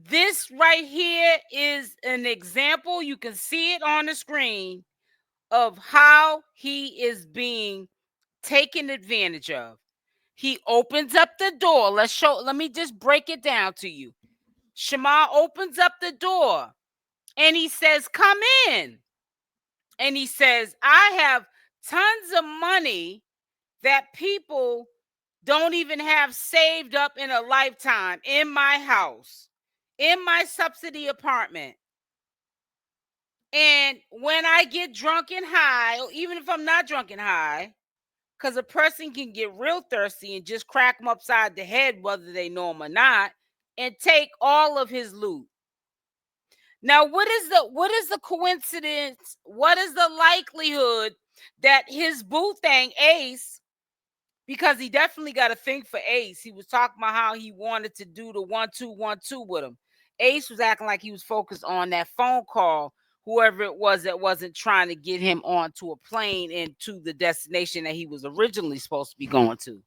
This right here is an example. You can see it on the screen of how he is being taken advantage of. He opens up the door. Let me just break it down to you. Shamar opens up the door and he says, "Come in." And he says, "I have tons of money that people don't even have saved up in a lifetime in my house, in my subsidy apartment. And when I get drunk and high, or even if I'm not drunk and high, because a person can get real thirsty and just crack them upside the head, whether they know him or not, and take all of his loot." Now, what is the coincidence? What is the likelihood that his boo thing, Ace, because he definitely got a thing for Ace. He was talking about how he wanted to do the 1-2-1-2 with him. Ace was acting like he was focused on that phone call, whoever it was that wasn't trying to get him onto a plane and to the destination that he was originally supposed to be going to.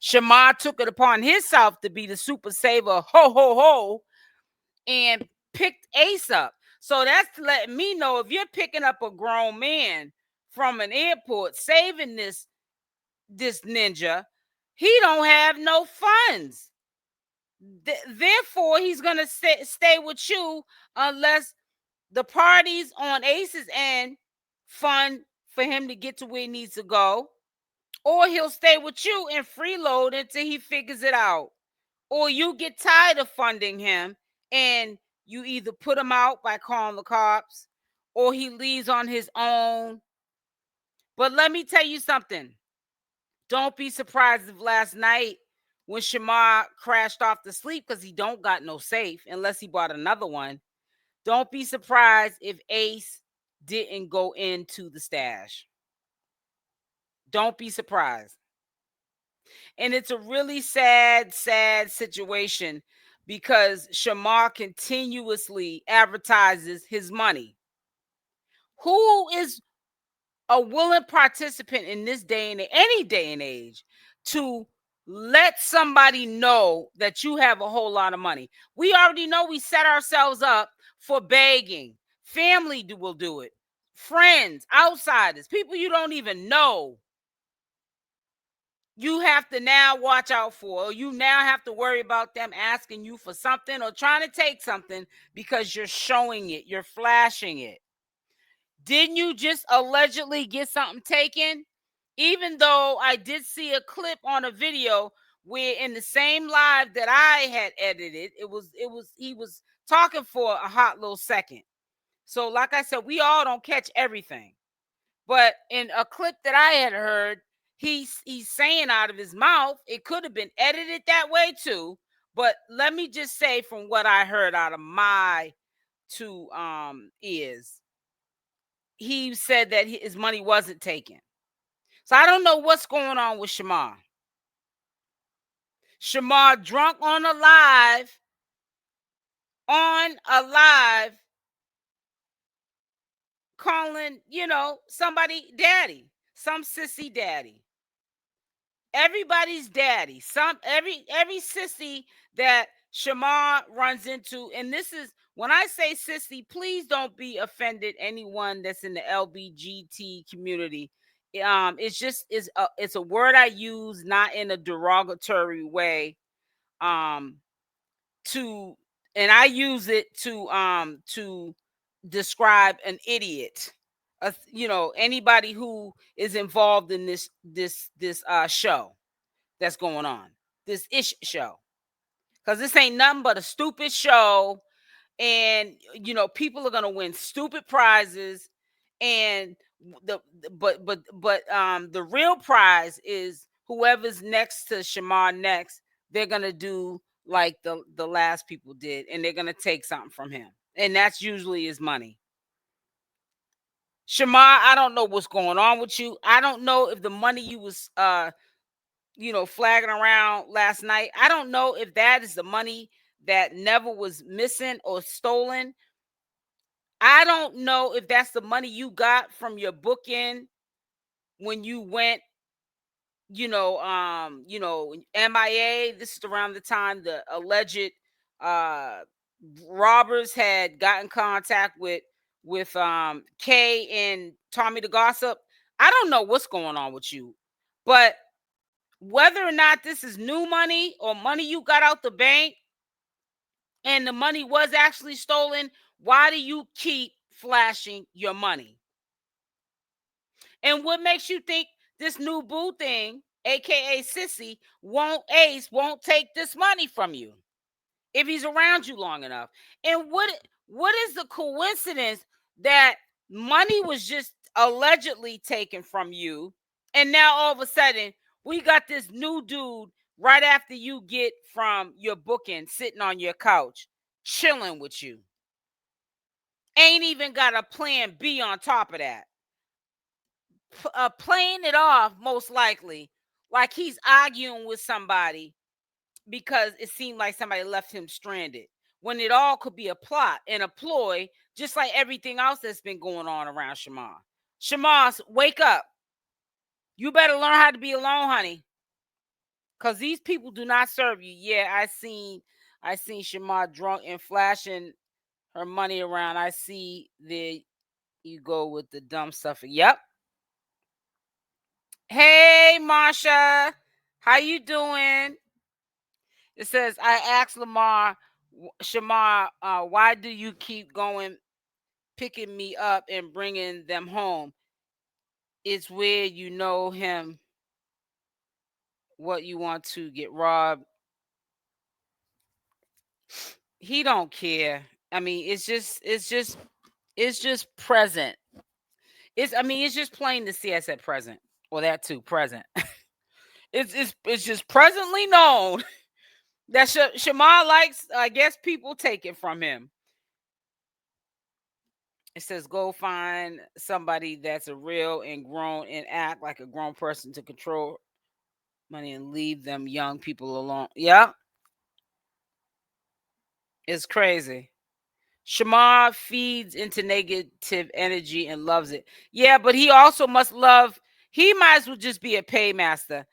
Shamar took it upon himself to be the super saver, ho, ho, ho, and picked Ace up. So that's letting me know if you're picking up a grown man from an airport, saving this ninja, he don't have no funds. Therefore, he's gonna stay with you unless the parties on Ace's end fund for him to get to where he needs to go, or he'll stay with you and freeload until he figures it out, or you get tired of funding him and you either put him out by calling the cops, or he leaves on his own. But let me tell you something. Don't be surprised if last night when Shamar crashed off to sleep, because he don't got no safe unless he bought another one. Don't be surprised if Ace didn't go into the stash. Don't be surprised. And it's a really sad situation because Shamar continuously advertises his money. Who is a willing participant in this day and any day and age to let somebody know that you have a whole lot of money? We already know we set ourselves up for begging. Family will do it. Friends, outsiders, people you don't even know. You have to now watch out for, or you now have to worry about them asking you for something or trying to take something because you're showing it, you're flashing it. Didn't you just allegedly get something taken? Even though I did see a clip on a video where in the same live that I had edited, he was talking for a hot little second. So like I said, we all don't catch everything. But in a clip that I had heard, he's saying out of his mouth, it could have been edited that way too. But let me just say from what I heard out of my two ears, he said that his money wasn't taken. So I don't know what's going on with Shamar. Shamar drunk on a live, calling, somebody daddy, some sissy daddy. Everybody's daddy. Every sissy that Shamar runs into, and this is when I say sissy, please don't be offended. Anyone that's in the LGBT community, it's a word I use not in a derogatory way. To and I use it to describe an idiot. Anybody who is involved in this show that's going on, this ish show, because this ain't nothing but a stupid show, and people are gonna win stupid prizes, and the real prize is whoever's next to Shamar next. They're gonna do like the last people did, and they're gonna take something from him, and that's usually his money. Shamar, I don't know what's going on with you. I don't know if the money you was flagging around last night, I don't know if that is the money that never was missing or stolen. I don't know if that's the money you got from your booking when you went, MIA. This is around the time the alleged robbers had gotten contact with Kay and Tommythegossip. I don't know what's going on with you, but whether or not this is new money or money you got out the bank and the money was actually stolen, why do you keep flashing your money? And what makes you think this new boo thing, aka Sissy, won't take this money from you if he's around you long enough? And what is the coincidence that money was just allegedly taken from you, and now all of a sudden we got this new dude right after you get from your booking sitting on your couch chilling with you? Ain't even got a plan B on top of that. Playing it off most likely like he's arguing with somebody because it seemed like somebody left him stranded, when it all could be a plot and a ploy, just like everything else that's been going on around Shamar. SHAMAR'S, wake up. You better learn how to be alone, honey, because these people do not serve you. Yeah, I seen Shamar drunk and flashing her money around. I see the you go with the dumb stuff. Yep. Hey, Marsha, how you doing? It says, I asked Shamar, why do you keep going, picking me up and bringing them home? It's weird, you know him. What you want to get robbed? He don't care. I mean, it's just present. It's just plain to see us at present. Well, that too, present. It's just presently known that Shamar likes, I guess, people take it from him. It says, go find somebody that's a real and grown and act like a grown person to control money and leave them young people alone. Yeah, it's crazy. Shamar feeds into negative energy and loves it. Yeah, but he also must love, he might as well just be a paymaster.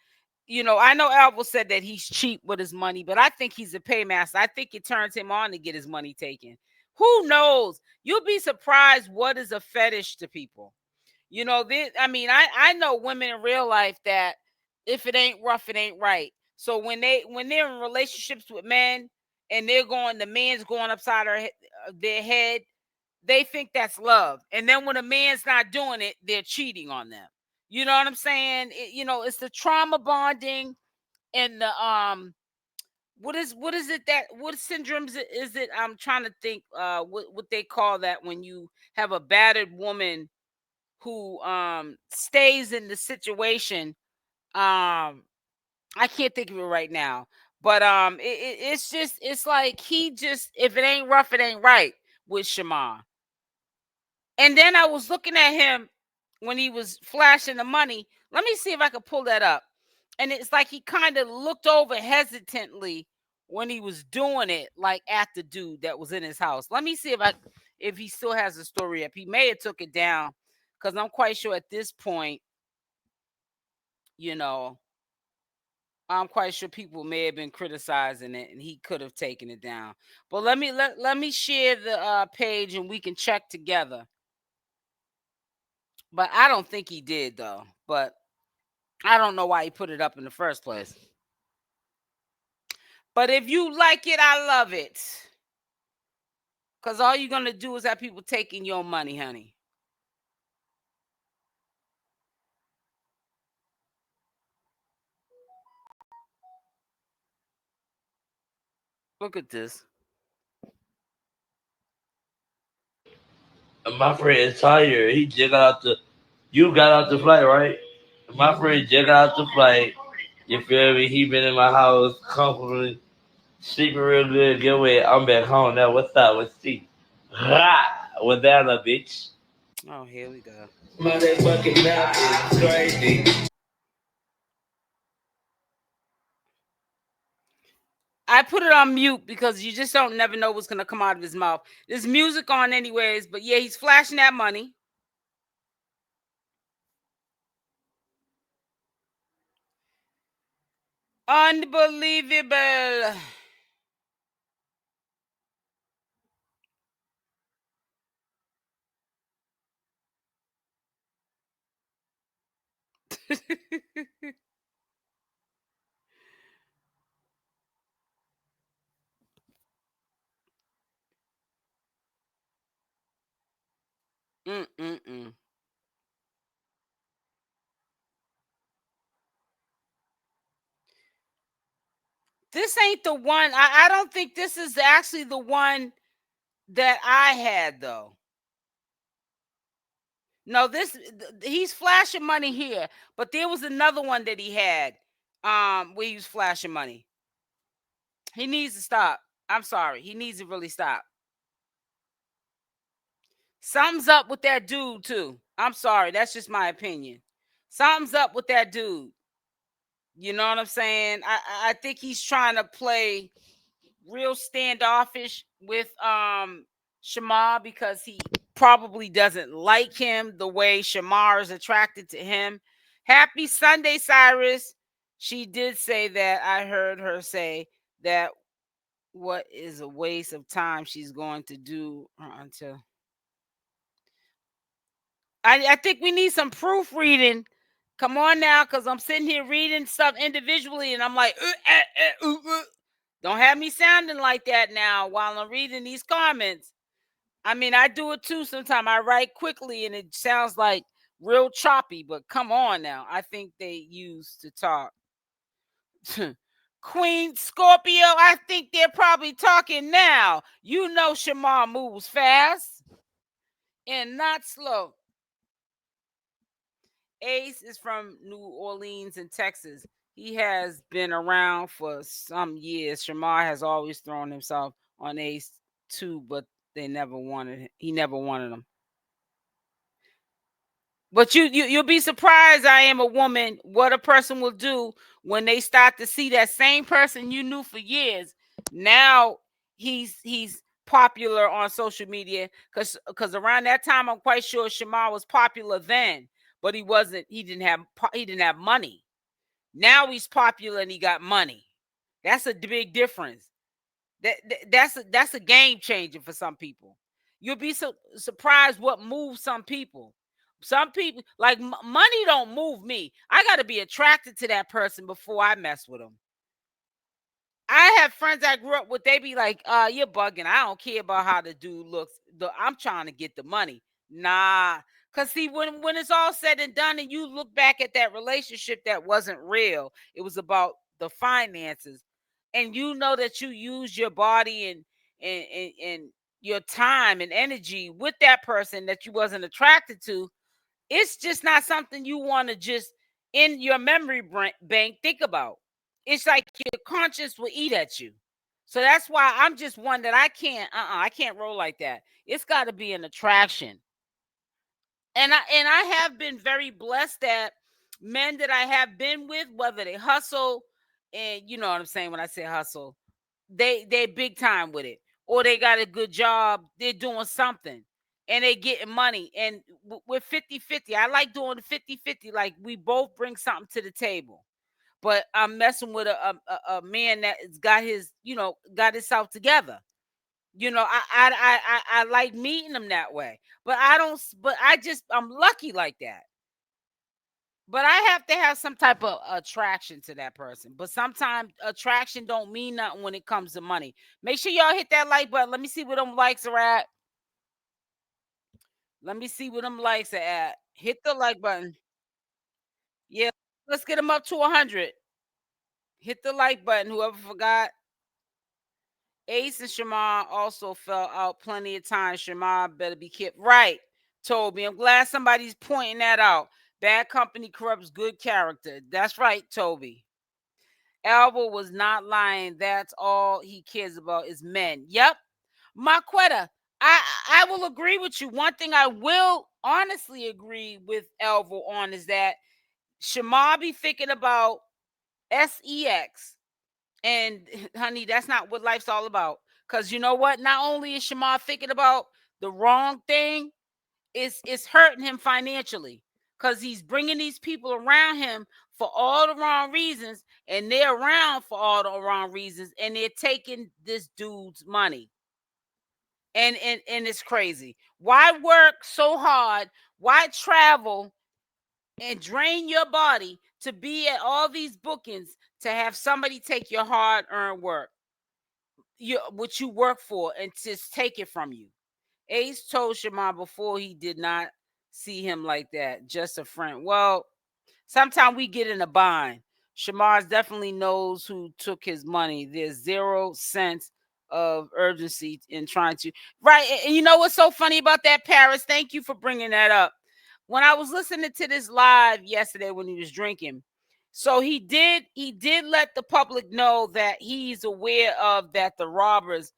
You know, I know Alvo said that he's cheap with his money, but I think he's a paymaster. I think it turns him on to get his money taken. Who knows? You'll be surprised what is a fetish to people. You know, I know women in real life that if it ain't rough, it ain't right. So when they're in relationships with men and the man's going upside their head, they think that's love. And then when a man's not doing it, they're cheating on them. You know what I'm saying? It's the trauma bonding and the what is it that what syndromes is it? I'm trying to think what they call that when you have a battered woman who stays in the situation. I can't think of it right now, but it's like he just, if it ain't rough, it ain't right with Shamar. And then I was looking at him when he was flashing the money. Let me see if I can pull that up. And it's like he kind of looked over hesitantly when he was doing it, like at the dude that was in his house. Let me see if he still has the story up. He may have took it down, because I'm quite sure at this point, you know, I'm quite sure people may have been criticizing it, and he could have taken it down. But let me share the page, and we can check together. But I don't think he did, though. But I don't know why he put it up in the first place. But if you like it, I love it. Because all you're going to do is have people taking your money, honey. Look at this. My friend Tyre, he just got out you got out the flight, right? My friend just got out the flight. You feel me? He been in my house, comfortably, sleeping real good. Get away. I'm back home now. What's up? What's see? Ha! What's that, a bitch? Oh, here we go. Motherfucking mouth is crazy. I put it on mute because you just don't never know what's going to come out of his mouth. There's music on anyways, but yeah, he's flashing that money. Unbelievable. Mm-mm-mm. This ain't the one. I don't think this is actually the one that I had though. No, he's flashing money here, but there was another one that he had where he was flashing money. He needs to stop. I'm sorry. He needs to really stop. Something's up with that dude too. I'm sorry. That's just my opinion. Something's up with that dude. You know what I'm saying? I think he's trying to play real standoffish with SHAMAR'S because he probably doesn't like him the way SHAMAR'S is attracted to him. Happy Sunday, Cyrus. She did say that. I heard her say that what is a waste of time she's going to do until I think we need some proofreading. Come on now, because I'm sitting here reading stuff individually and I'm like, don't have me sounding like that now while I'm reading these comments. I mean, I do it too sometimes. I write quickly and it sounds like real choppy, but come on now. I think they use to talk. Queen Scorpio, I think they're probably talking now. You know SHAMAR'S moves fast and not slow. Ace is from New Orleans in Texas. He has been around for some years. SHAMAR'S has always thrown himself on Ace too, but they never wanted him. He never wanted him. But you'll be surprised. I am a woman. What a person will do when they start to see that same person you knew for years. Now he's popular on social media because around that time I'm quite sure SHAMAR'S was popular then, but he wasn't. He didn't have money. Now he's popular and he got money. That's a big difference. That's a game changer for some people. You'll be surprised what moves some people. Some people like money don't move me. I got to be attracted to that person before I mess with them. I have friends I grew up with. They be like, you're bugging. I don't care about how the dude looks. I'm trying to get the money." Nah, cause see, when it's all said and done, and you look back at that relationship that wasn't real, it was about the finances, and you know that you use your body and your time and energy with that person that you wasn't attracted to. It's just not something you want to just in your memory bank think about. It's like your conscience will eat at you. So that's why I'm just one that I can't roll like that. It's got to be an attraction. And I have been very blessed that men that I have been with, whether they hustle, and you know what I'm saying when I say hustle, they big time with it, or they got a good job, they're doing something and they getting money. And we're 50-50. I like doing the 50-50, like we both bring something to the table. But I'm messing with a man that's got his, got himself together. I like meeting them that way. But I don't. But I'm lucky like that. But I have to have some type of attraction to that person. But sometimes attraction don't mean nothing when it comes to money. Make sure y'all hit that like button. Let me see where them likes are at. Let me see where them likes are at. Hit the like button. Yeah, let's get them up to 100. Hit the like button. Whoever forgot. Ace and SHAMAR'S also fell out plenty of times. SHAMAR'S better be kept right. Toby, I'm glad somebody's pointing that out. Bad company corrupts good character. That's right, Toby. Alvo was not lying. That's all he cares about is men. Yep. Marquetta, I will agree with you. One thing I will honestly agree with Alvo on is that SHAMAR'S be thinking about sex. And honey, that's not what life's all about. Because you know what? Not only is SHAMAR'S thinking about the wrong thing, it's hurting him financially. Because he's bringing these people around him for all the wrong reasons, and they're around for all the wrong reasons, and they're taking this dude's money. And it's crazy. Why work so hard? Why travel and drain your body to be at all these bookings to have somebody take your hard-earned work, what you work for, and just take it from you. Ace told Shamar before he did not see him like that, just a friend. Well, sometimes we get in a bind. Shamar definitely knows who took his money. There's 0 sense of urgency in trying to. Right. And you know what's so funny about that, Paris? Thank you for bringing that up. When I was listening to this live yesterday when he was drinking, so he did let the public know that he's aware of that the robbers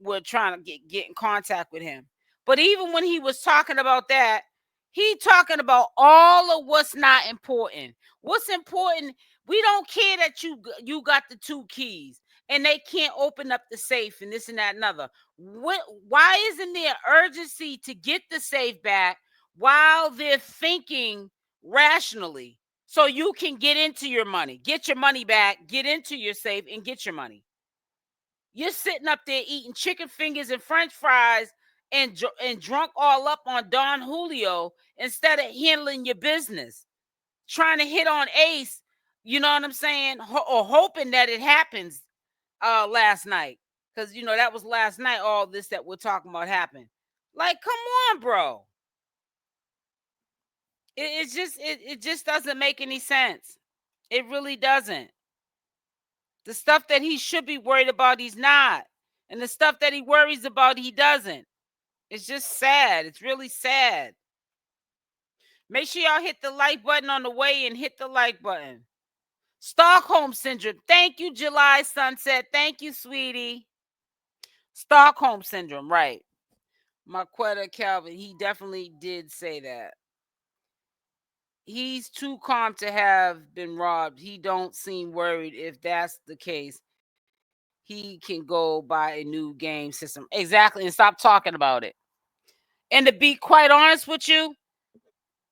were trying to get in contact with him. But even when he was talking about that, he talking about all of what's not important. What's important, we don't care that you got the 2 keys and they can't open up the safe and this and that and other. Why isn't there urgency to get the safe back while they're thinking rationally so you can get into your money, get your money back, get into your safe and get your money? You're sitting up there eating chicken fingers and French fries and drunk all up on Don Julio instead of handling your business, trying to hit on Ace. You know what I'm saying? Or hoping that it happens last night, because that was last night. All this that we're talking about happened. Like, come on, bro. It just doesn't make any sense. It really doesn't. The stuff that he should be worried about, he's not. And the stuff that he worries about, he doesn't. It's just sad. It's really sad. Make sure y'all hit the like button on the way and hit the like button. Stockholm Syndrome. Thank you, July Sunset. Thank you, sweetie. Stockholm Syndrome, right. Marquetta Calvin, he definitely did say that. He's too calm to have been robbed. He don't seem worried. If that's the case, he can go buy a new game system. Exactly, and stop talking about it. And to be quite honest with you,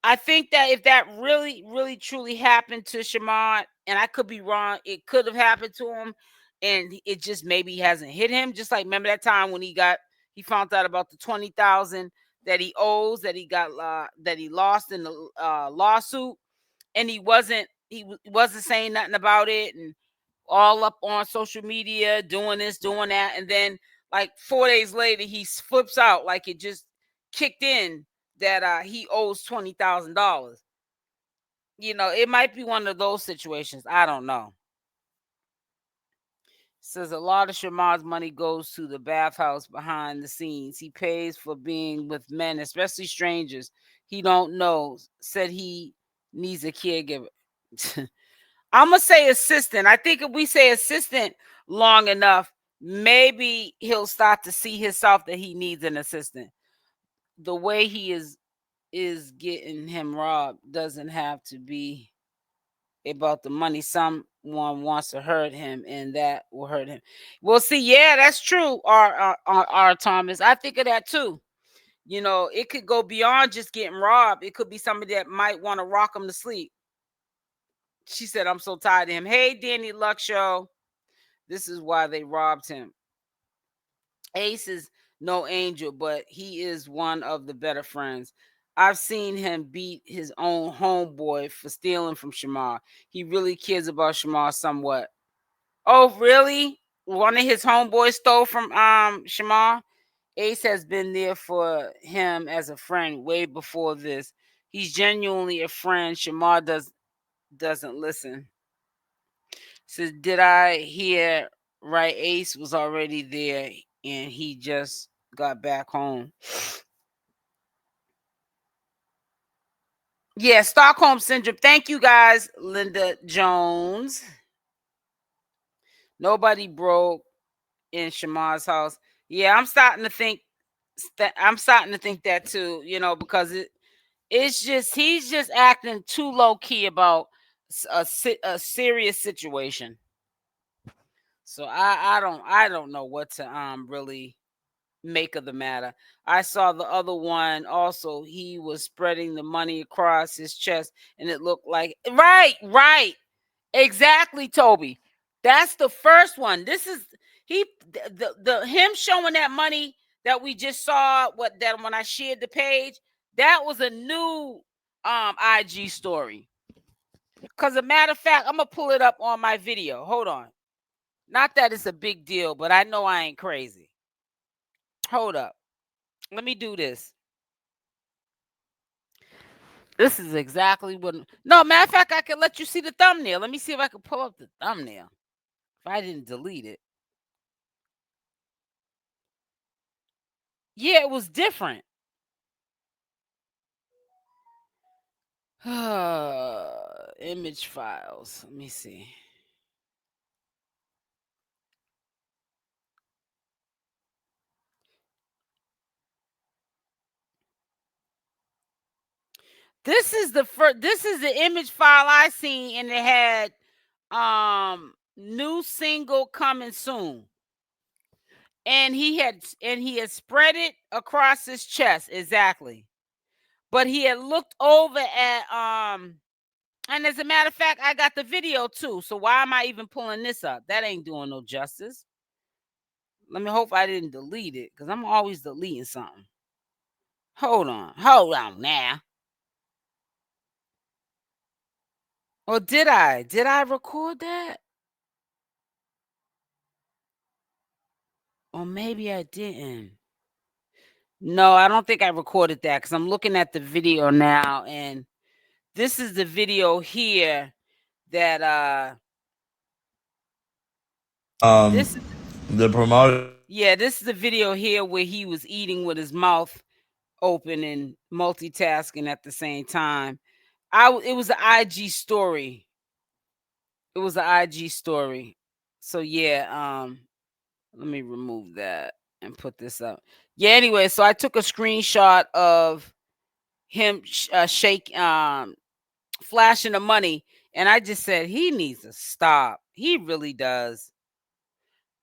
I think that if that really, really, truly happened to Shamar, and I could be wrong, it could have happened to him, and it just maybe hasn't hit him. Just like, remember that time when he found out about the 20,000 that he owes, that he lost in the lawsuit, and he wasn't saying nothing about it, and all up on social media doing this, doing that, and then like 4 days later he flips out like it just kicked in that he owes $20,000. It might be one of those situations. I don't know. Says a lot of Shamar's money goes to the bathhouse behind the scenes. He pays for being with men, especially strangers he don't know. Said he needs a caregiver. I'm going to say assistant. I think if we say assistant long enough, maybe he'll start to see himself that he needs an assistant. The way he is getting him robbed doesn't have to be about the money. Someone wants to hurt him, and that will hurt him. Well, see, yeah, that's true. Our Thomas, I think of that too. It could go beyond just getting robbed. It could be somebody that might want to rock him to sleep. She said, I'm so tired of him. Hey, Danny Luck Show. This is why they robbed him. Ace is no angel, but he is one of the better friends. I've seen him beat his own homeboy for stealing from Shamar. He really cares about Shamar somewhat. Oh, really? One of his homeboys stole from Shamar? Ace has been there for him as a friend way before this. He's genuinely a friend. Shamar doesn't listen. Says, did I hear right? Ace was already there and he just got back home. Yeah, Stockholm Syndrome. Thank you guys, Linda Jones. Nobody broke in Shamar's house. Yeah, I'm starting to think that too, because it's just he's just acting too low key about a serious situation. So I don't know what to really make of the matter. I saw the other one also. He was spreading the money across his chest, and it looked like right, exactly, Toby. That's the first one. This is the him showing that money that we just saw. When I shared the page, that was a new IG story. Because a matter of fact, I'm gonna pull it up on my video. Hold on. Not that it's a big deal, but I know I ain't crazy. Hold up. Let me do this. This is exactly what. No, matter of fact, I can let you see the thumbnail. Let me see if I can pull up the thumbnail. If I didn't delete it. Yeah, it was different. Image files. Let me see. This is the first. This is the image file I seen, and it had new single coming soon. And he had spread it across his chest exactly. But he had looked over at and as a matter of fact, I got the video too. So why am I even pulling this up? That ain't doing no justice. Let me hope I didn't delete it, because I'm always deleting something. Hold on now. Or did I? Did I record that? Or maybe I didn't. No, I don't think I recorded that, because I'm looking at the video now, and this is the video here that this is the promoter. yeah, this is the video here where he was eating with his mouth open and multitasking at the same time. It was an IG story. It was an IG story. So yeah, let me remove that and put this up. Yeah, anyway, so I took a screenshot of him flashing the money, and I just said he needs to stop. He really does.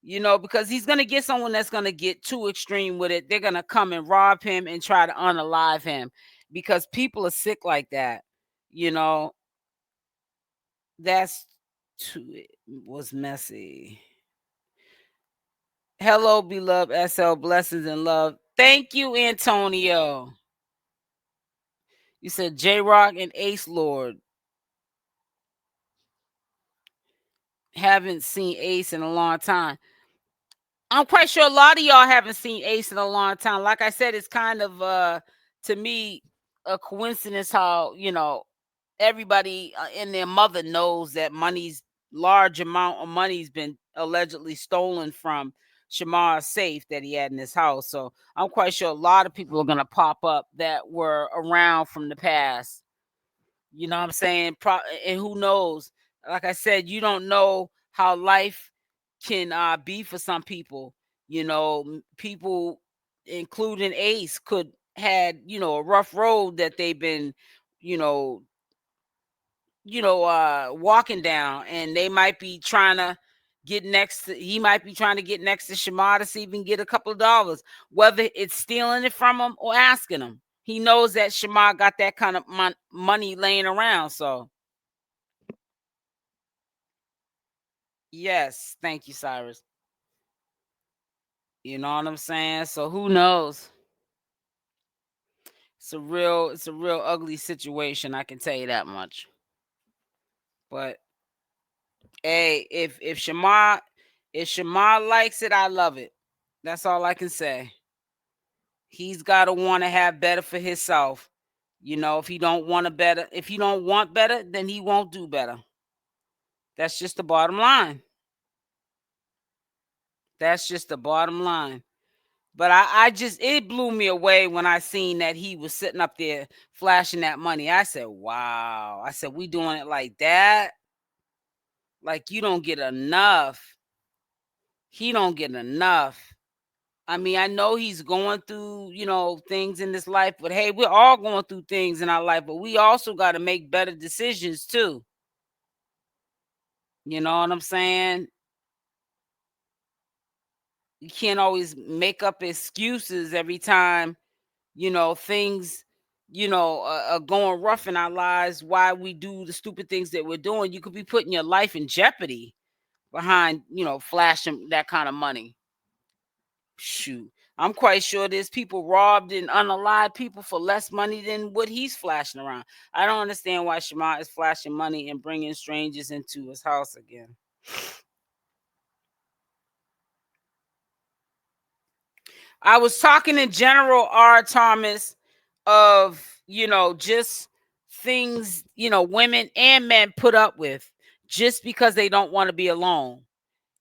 Because he's going to get someone that's going to get too extreme with it. They're going to come and rob him and try to unalive him, because people are sick like that. That's too, it was messy. Hello, beloved SL, blessings and love. Thank you, Antonio. You said J-Rock and Ace Lord. Haven't seen Ace in a long time. I'm quite sure a lot of y'all haven't seen Ace in a long time. Like I said, it's kind of to me a coincidence how everybody and their mother knows that large amount of money's been allegedly stolen from SHAMAR'S safe that he had in his house. So I'm quite sure a lot of people are gonna pop up that were around from the past. You know what I'm saying? And who knows? Like I said, you don't know how life can be for some people. People, including Ace, could had a rough road that they've been, you know, walking down, and they might be trying to get next to. He might be trying to get next to SHAMAR'S to see if he can get a couple of dollars, whether it's stealing it from him or asking him. He knows that SHAMAR'S got that kind of money laying around. So, yes, thank you, Cyrus. You know what I'm saying? So who knows? It's a real ugly situation. I can tell you that much. But hey, if SHAMAR'S likes it, I love it. That's all I can say. He's got to want to have better for himself. If he don't want better, then he won't do better. That's just the bottom line. That's just the bottom line. But it blew me away when I seen that he was sitting up there flashing that money. I said, wow. I said, we doing it like that? Like, you don't get enough. He don't get enough. I mean, I know he's going through, things in this life, but hey, we're all going through things in our life, but we also got to make better decisions too. You know what I'm saying? You can't always make up excuses every time, things, are going rough in our lives, why we do the stupid things that we're doing. You could be putting your life in jeopardy behind, flashing that kind of money. Shoot. I'm quite sure there's people robbed and unalive people for less money than what he's flashing around. I don't understand why Shamar is flashing money and bringing strangers into his house again. I was talking in general, R. Thomas, of, just things, women and men put up with just because they don't want to be alone.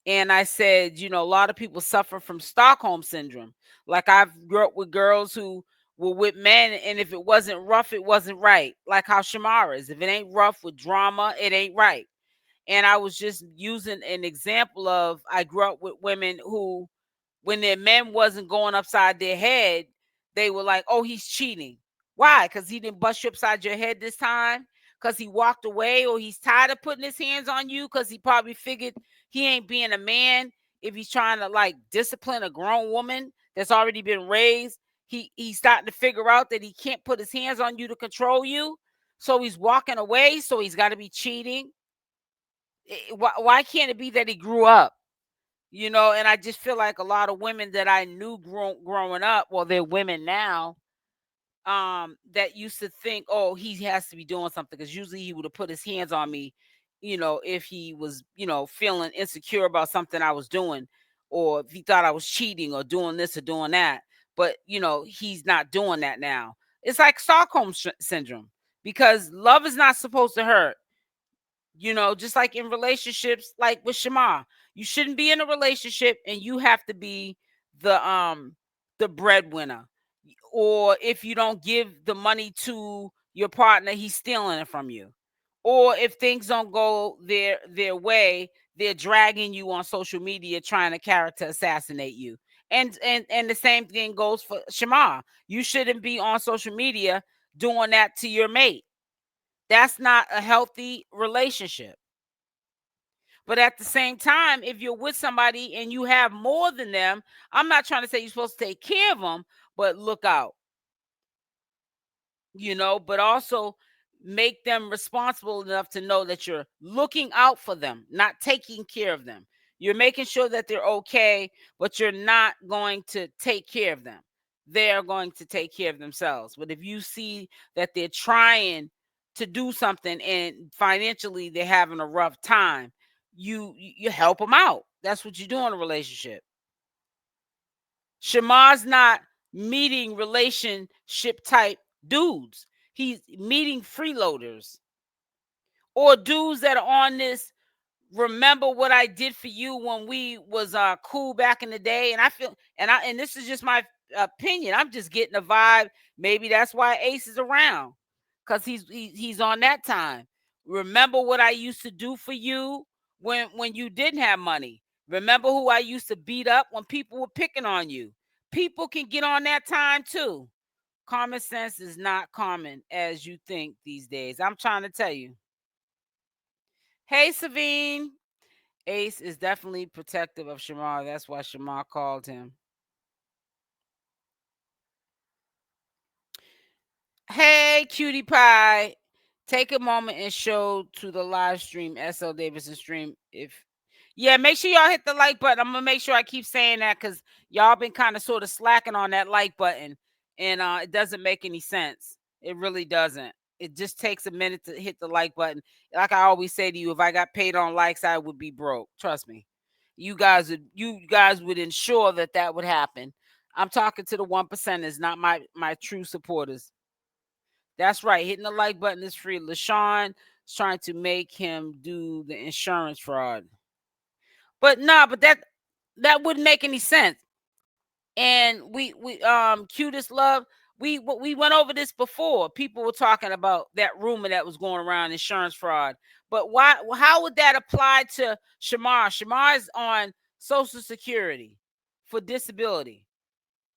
And I said, a lot of people suffer from Stockholm syndrome. Like, I've grew up with girls who were with men, and if it wasn't rough, it wasn't right. Like how SHAMAR'S. If it ain't rough with drama, it ain't right. And I was just using an example of, I grew up with women who, when their men wasn't going upside their head, they were like, oh, he's cheating. Why? Because he didn't bust you upside your head this time? Because he walked away, or he's tired of putting his hands on you because he probably figured he ain't being a man if he's trying to like discipline a grown woman that's already been raised. He's starting to figure out that he can't put his hands on you to control you. So he's walking away. So he's got to be cheating. Why can't it be that he grew up? And I just feel like a lot of women that I knew growing up, well, they're women now, that used to think, oh, he has to be doing something, because usually he would have put his hands on me, if he was, feeling insecure about something I was doing, or if he thought I was cheating or doing this or doing that. But, he's not doing that now. It's like Stockholm syndrome, because love is not supposed to hurt. Just like in relationships, like with Shamar, you shouldn't be in a relationship and you have to be the breadwinner. Or if you don't give the money to your partner, he's stealing it from you. Or if things don't go their way, they're dragging you on social media trying to character assassinate you. And the same thing goes for Shamar. You shouldn't be on social media doing that to your mate. That's not a healthy relationship. But at the same time, if you're with somebody and you have more than them, I'm not trying to say you're supposed to take care of them, but look out, but also make them responsible enough to know that you're looking out for them, not taking care of them. You're making sure that they're okay, but you're not going to take care of them. They're going to take care of themselves. But if you see that they're trying to do something and financially they're having a rough time, you help them out. That's what you do in a relationship. Shamar's not meeting relationship type dudes. He's meeting freeloaders or dudes that are on this. Remember what I did for you when we was cool back in the day. And I feel, and this is just my opinion, I'm just getting a vibe. Maybe that's why Ace is around, because he's on that time. Remember what I used to do for you when you didn't have money. Remember who I used to beat up when people were picking on you. People can get on that time too. Common sense is not common as you think these days. I'm trying to tell you. Hey, Savine. Ace is definitely protective of Shamar. That's why Shamar called him. Hey, cutie pie. Take a moment and show to the live stream, SL Davidson stream. Yeah, make sure y'all hit the like button. I'm gonna make sure I keep saying that, because y'all been kind of sort of slacking on that like button, and it doesn't make any sense. It really doesn't. It just takes a minute to hit the like button. Like I always say to you, if I got paid on likes, I would be broke. Trust me. You guys would ensure that would happen. I'm talking to the 1%ers, not my true supporters. That's right. Hitting the like button is free. Lashun is trying to make him do the insurance fraud. But but that wouldn't make any sense. And we cutest love, we went over this before. People were talking about that rumor that was going around, insurance fraud. But how would that apply to Shamar? Shamar is on Social Security for disability.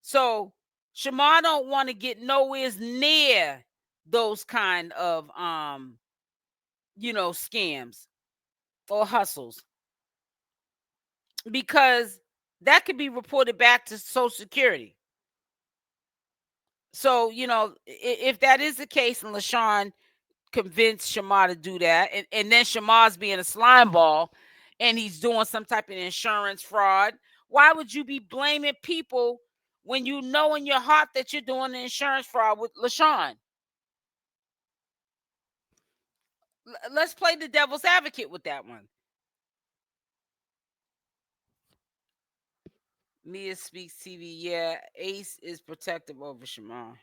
So Shamar don't want to get nowhere near those kind of scams or hustles, because that could be reported back to Social Security. So, if that is the case and LaShawn convinced Shamar to do that, and then Shamar's being a slime ball and he's doing some type of insurance fraud, why would you be blaming people when you know in your heart that you're doing the insurance fraud with Lashun? Let's play the devil's advocate with that one. Mia Speaks TV. Yeah, Ace is protective over Shamar.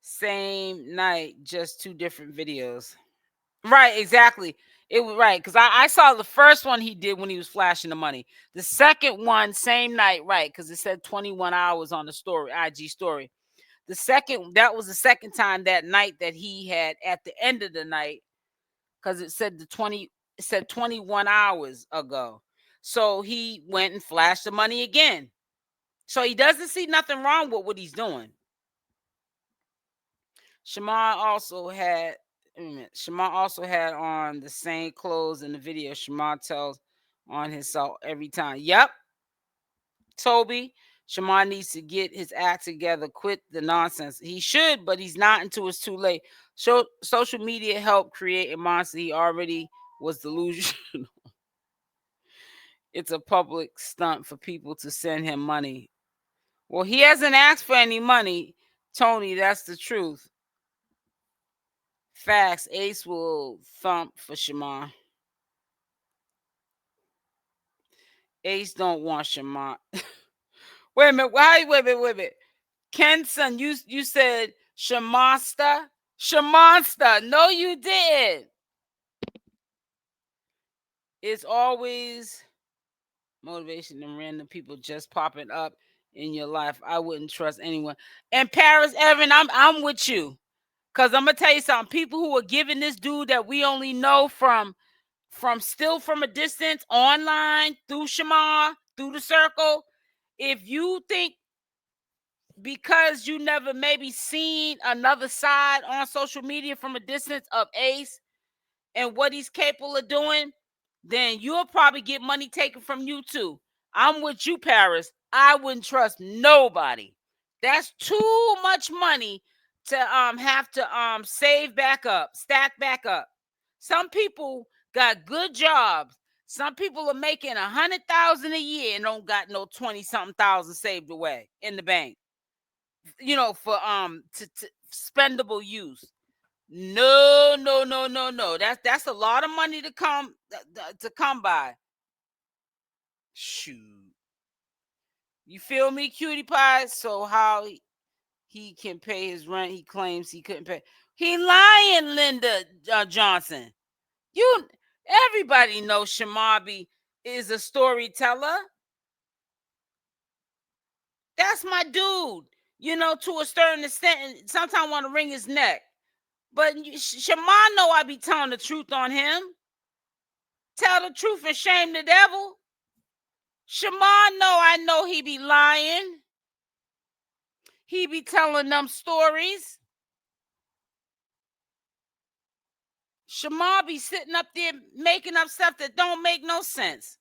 Same night, just 2 different videos. Right, exactly. It was right because I saw the first one he did when he was flashing the money. The second one, same night, right? Because it said 21 hours on the story, IG story. That was the second time that night that he had at the end of the night, because it said 21 hours ago. So he went and flashed the money again. So he doesn't see nothing wrong with what he's doing. Shamar also had on the same clothes in the video. Shamar tells on himself every time. Yep. Toby, Shamar needs to get his act together, quit the nonsense. He should, but he's not until it's too late. Social media helped create a monster. He already was delusional. It's a public stunt for people to send him money. Well, he hasn't asked for any money, Tony. That's the truth. Facts. Ace will thump for Shamar. Ace don't want Shamar. Wait a minute. Wait a minute. Kenson, you said Shamonster? Shamonster. No, you didn't. It's always motivation and random people just popping up in your life. I wouldn't trust anyone. And Paris Evan, I'm with you. Cause I'm gonna tell you something. People who are giving this dude that we only know from still from a distance, online, through Shamar, through the circle. If you think because you never maybe seen another side on social media from a distance of Ace and what he's capable of doing, then you'll probably get money taken from you too. I'm with you, Paris. I wouldn't trust nobody. That's too much money to have to save back up, stack back up. Some people got good jobs. Some people are making 100,000 a year and don't got no 20-something thousand saved away in the bank. For to spendable use. No. That's a lot of money to come by. Shoot. You feel me, cutie pie? So how he can pay his rent? He claims he couldn't pay. He lying, Linda Johnson. Everybody knows Shamabi is a storyteller. That's my dude. To a certain extent, and sometimes want to wring his neck. But Shamar know I be telling the truth on him. Tell the truth and shame the devil. Shamar I know he be lying. He be telling them stories. Shamar be sitting up there making up stuff that don't make no sense.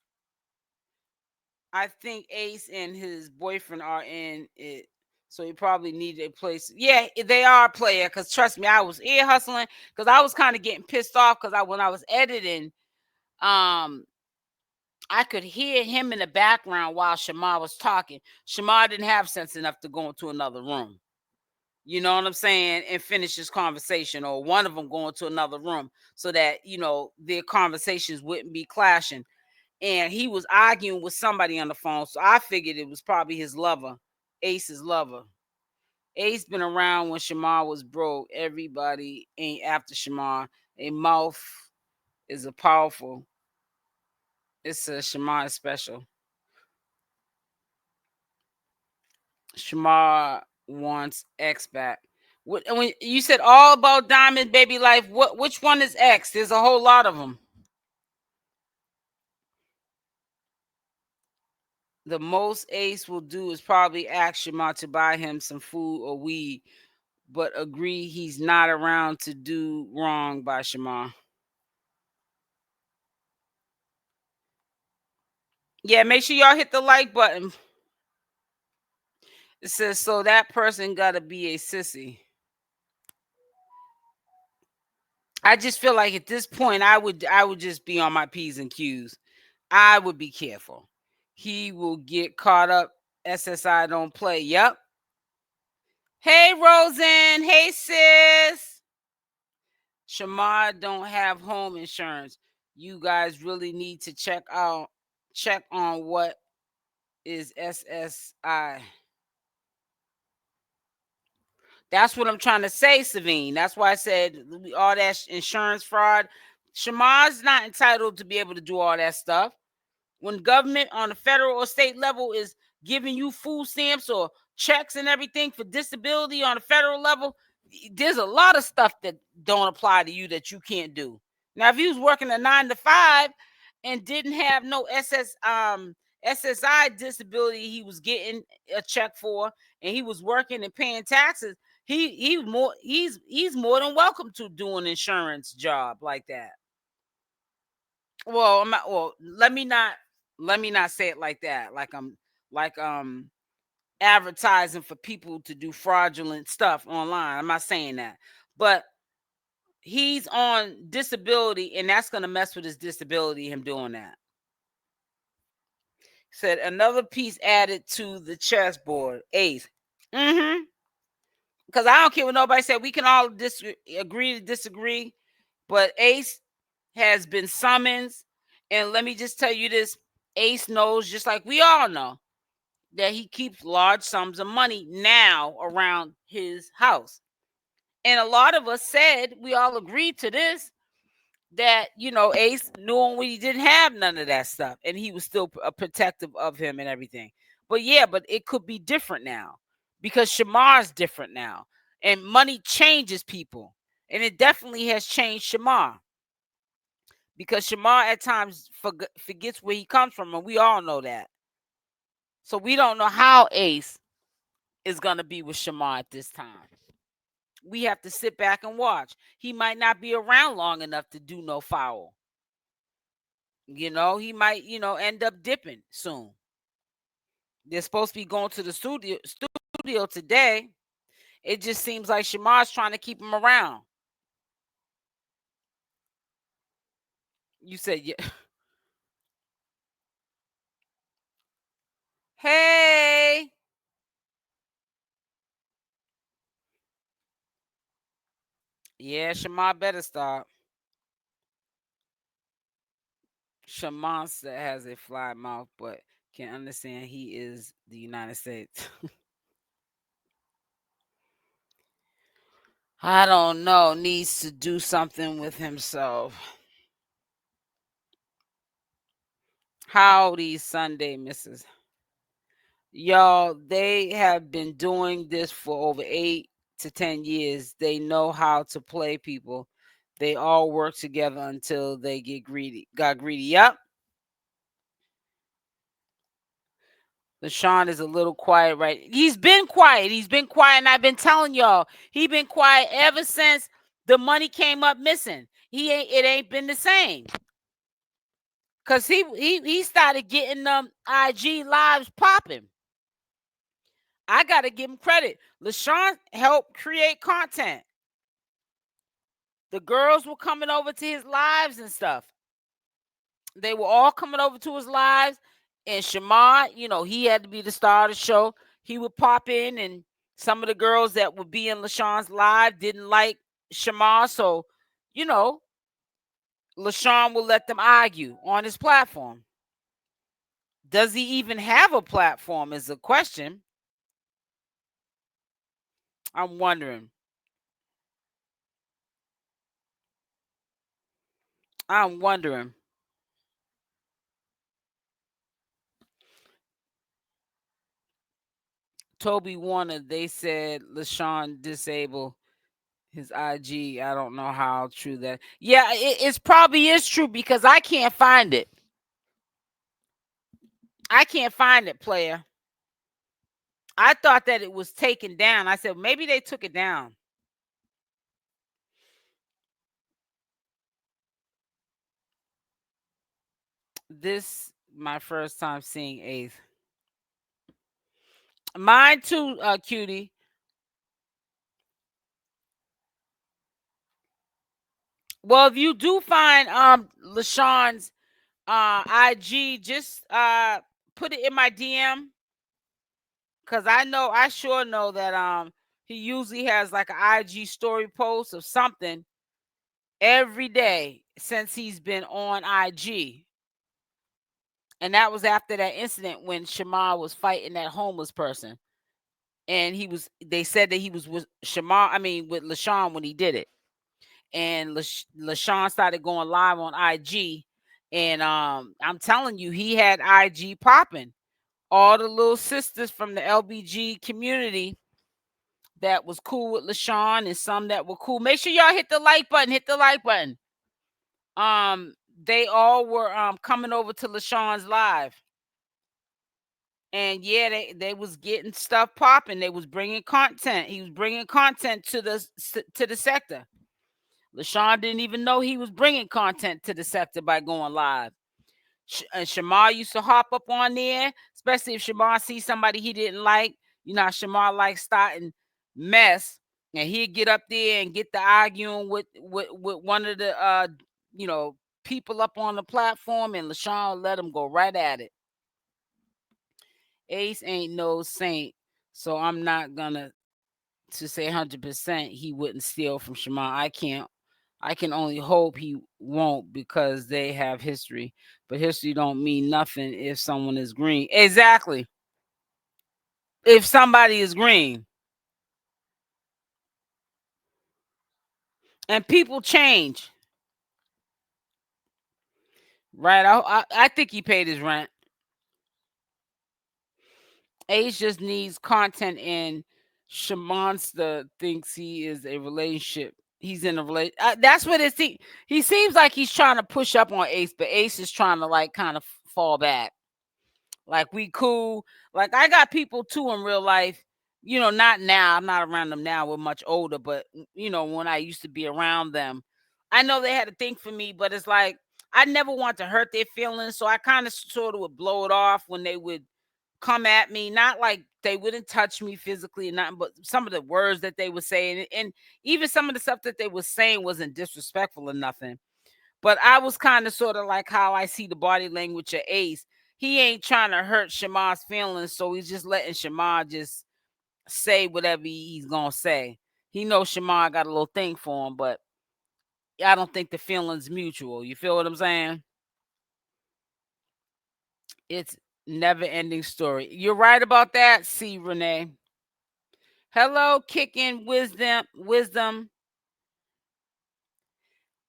I think Ace and his boyfriend are in it, so he probably needed a place. Yeah, they are a player, because trust me, I was ear hustling because I was kind of getting pissed off because when I was editing, I could hear him in the background while Shamar was talking. Shamar didn't have sense enough to go into another room. You know what I'm saying? And finish this conversation, or one of them going to another room so that, their conversations wouldn't be clashing. And he was arguing with somebody on the phone. So I figured it was probably his lover, Ace's lover. Ace been around when Shamar was broke. Everybody ain't after Shamar. A mouth is a powerful. It's a Shamar special. Shamar wants X back. When you said all about Diamond Baby Life, which one is X? There's a whole lot of them. The most Ace will do is probably ask Shamar to buy him some food or weed, but agree he's not around to do wrong by Shamar. Yeah, make sure y'all hit the like button. It says, so that person gotta be a sissy. I just feel like at this point I would just be on my P's and Q's. I would be careful. He will get caught up SSI don't play. Yep. Hey, Rosen. Hey, sis. Shamar don't have home insurance. You guys really need to check on what is SSI. That's what I'm trying to say, Savine. That's why I said all that insurance fraud. Shamar's not entitled to be able to do all that stuff. When government on the federal or state level is giving you food stamps or checks and everything for disability on the federal level, there's a lot of stuff that don't apply to you that you can't do. Now, if he was working a 9 to 5 and didn't have no SSI disability he was getting a check for, and he was working and paying taxes, he's more than welcome to do an insurance job like that. Well, let me not say it like that. Like advertising for people to do fraudulent stuff online. I'm not saying that. But he's on disability, and that's gonna mess with his disability, him doing that. Said another piece added to the chessboard. Ace. Mm-hmm. Because I don't care what nobody said. We can all agree to disagree. But Ace has been summoned. And let me just tell you this. Ace knows, just like we all know, that he keeps large sums of money now around his house. And a lot of us said, we all agreed to this, that, Ace knew when he didn't have none of that stuff. And he was still protective of him and everything. But it could be different now. Because Shamar's different now. And money changes people. And it definitely has changed Shamar. Because Shamar at times forgets where he comes from, and we all know that. So we don't know how Ace is going to be with Shamar at this time. We have to sit back and watch. He might not be around long enough to do no foul. He might, end up dipping soon. They're supposed to be going to the studio today. It just seems like Shamar's trying to keep him around. You said, yeah. Hey. Yeah, Shamar better stop. Shamar has a fly mouth, but can understand he is the United States. I don't know. Needs to do something with himself. Howdy, Sunday, Mrs. Y'all, they have been doing this for over 8 to 10 years. They know how to play people. They all work together until they got greedy. Yep. Lashun is a little quiet, right? He's been quiet. And I've been telling y'all, he been quiet ever since the money came up missing. It ain't been the same. Cause he started getting them IG lives popping. I gotta give him credit. Lashun helped create content. The girls were coming over to his lives and stuff. They were all coming over to his lives. And Shamar, he had to be the star of the show. He would pop in, and some of the girls that would be in Lashun's live didn't like Shamar. So, Lashun will let them argue on his platform. Does he even have a platform is a question. I'm wondering. Toby Warner, they said Lashun disabled his IG. I don't know how true that. Yeah, it probably is true because I can't find it. Player. I thought that it was taken down. I said maybe they took it down. This my first time seeing Eighth. Mine too, cutie. Well, if you do find Lashun's IG, just put it in my DM. Cause I sure know that he usually has like an IG story post of something every day since he's been on IG. And that was after that incident when Shamar was fighting that homeless person. And they said that he was with with Lashun when he did it. And Lashun started going live on IG. And I'm telling you, he had IG popping. All the little sisters from the LBG community that was cool with Lashun and some that were cool. Make sure y'all hit the like button. Hit the like button. They all were coming over to Lashun's live. And yeah, they was getting stuff popping. They was bringing content. He was bringing content to the sector. Lashun didn't even know he was bringing content to the sector by going live. Shamar used to hop up on there, especially if Shamar sees somebody he didn't like. You know, Shamar likes starting mess, and he'd get up there and get to arguing with one of the people up on the platform, and Lashun let him go right at it. Ace ain't no saint, so I'm not gonna to say 100% he wouldn't steal from Shamar. I can only hope he won't because they have history. But history don't mean nothing if someone is green. Exactly. If somebody is green. And people change. Right? I think he paid his rent. Ace just needs content, and Shamonster thinks he is a relationship. He's in a relationship. That's what it seems. He seems like he's trying to push up on Ace, but Ace is trying to like kind of fall back. Like we cool. Like I got people too in real life. You know, not now. I'm not around them now. We're much older, but you know, when I used to be around them, I know they had to think for me, but it's like I never want to hurt their feelings. So I kind of sort of would blow it off when they would come at me. Not like they wouldn't touch me physically or nothing, but some of the words that they were saying, and even some of the stuff that they were saying wasn't disrespectful or nothing. But I was kind of sort of like how I see the body language of Ace. He ain't trying to hurt Shamar's feelings, so he's just letting Shamar just say whatever he's gonna say. He knows Shamar got a little thing for him, but I don't think the feeling's mutual. You feel what I'm saying? It's never ending story. You're right about that, C. Renee. Hello, kicking wisdom.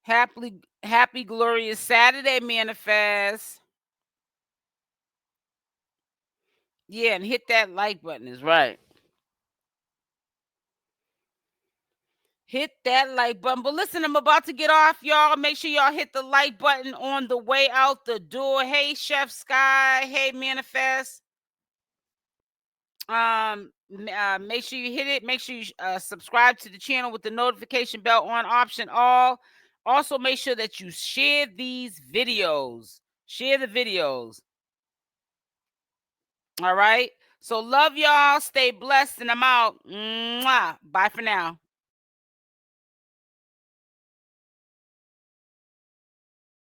Happy glorious Saturday, manifest. Yeah, and hit that like button is right. Hit that like button. But listen, I'm about to get off, y'all. Make sure y'all hit the like button on the way out the door. Hey, Chef Sky. Hey, Manifest. Make sure you hit it. Make sure you subscribe to the channel with the notification bell on option all. Also, make sure that you share these videos. Share the videos. All right. So love y'all. Stay blessed, and I'm out. Mwah. Bye for now.